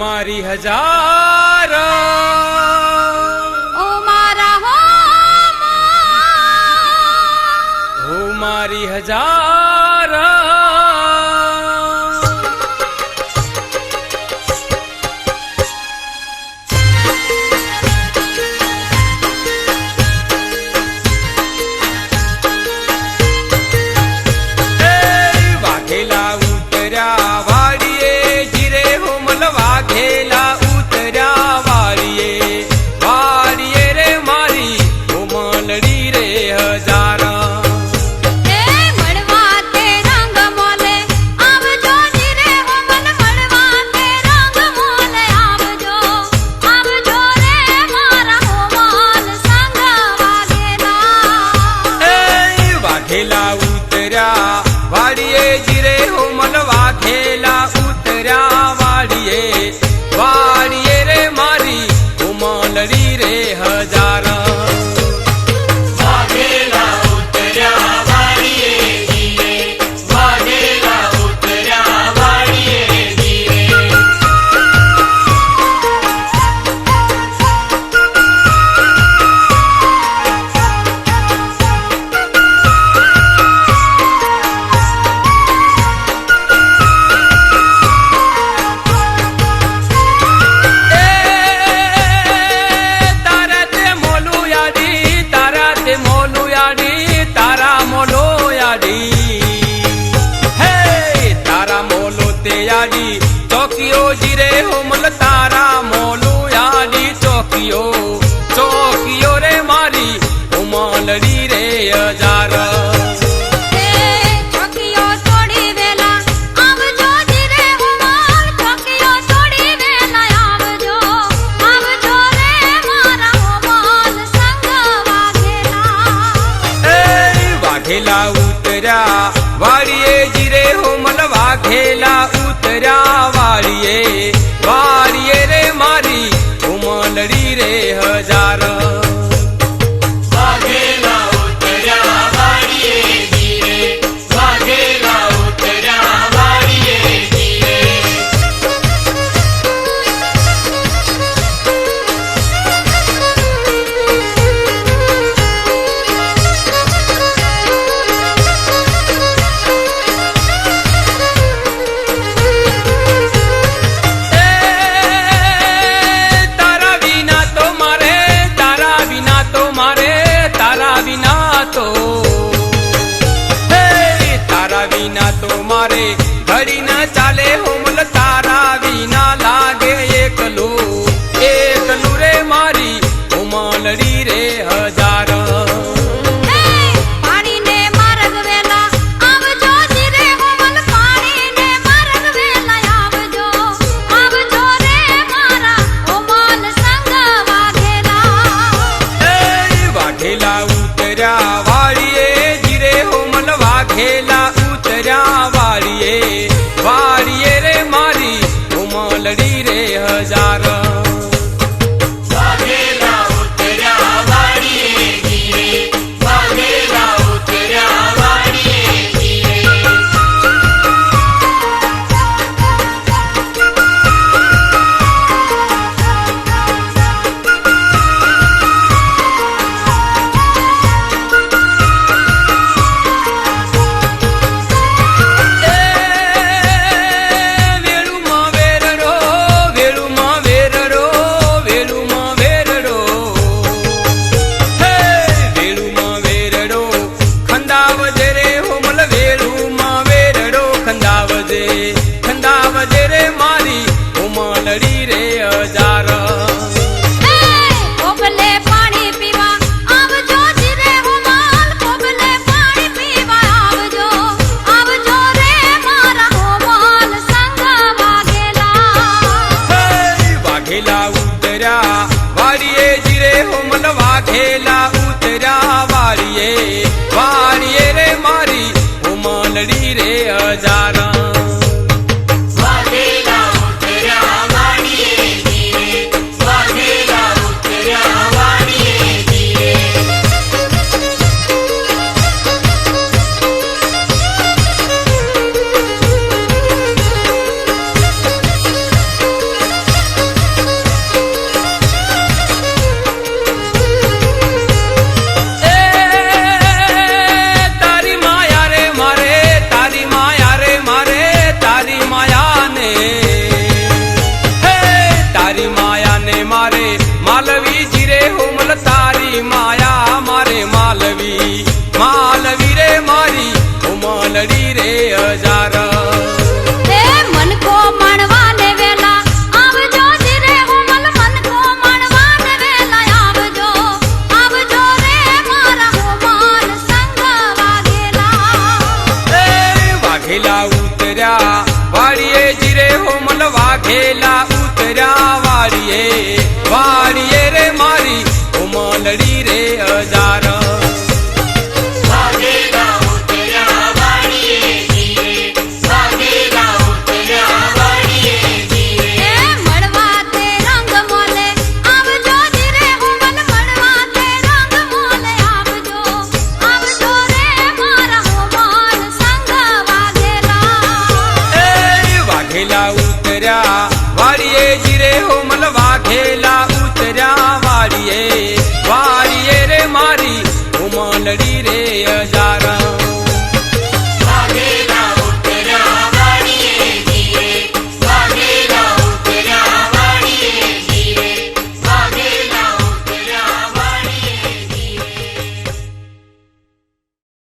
મારી હજાર ઓ મારા હો મારી હજાર વાઘેલા ઉતર્યા વાડીએ જીરે હોમલ વાઘેલા ઉતર્યા વાડીએ વાડીએ રે મારી હોમલડી રે હજાર વાઘેલા ઉતર્યા વાડીએ જીરે હોમલ વાઘેલા ઉતર્યા વાડીએ વાડીએ રે મારી હોમલડી રે હજાર વાઘેલા ઉતર્યા વાડીએ જીરે વાઘેલા ઉતર્યા વાડીએ જીરે ચોકીઓ જીરે હોમલ તારા મોલો યાદી ચોકીઓ ચોકીઓ રે મારી હોમલડી રે હજાર વાઘેલા ઉતર્યા વાડીએ જીરે હોમલ વાઘેલા ઉતર્યા વાડીએ વાડીએ રે મારી હોમલડી રે હજાર વાઘેલા ઉતર્યા વાડીએ જીરે વાઘેલા ઉતર્યા વાડીએ જીરે તારા વિના તો મારે ઘડી ના ચાલે હો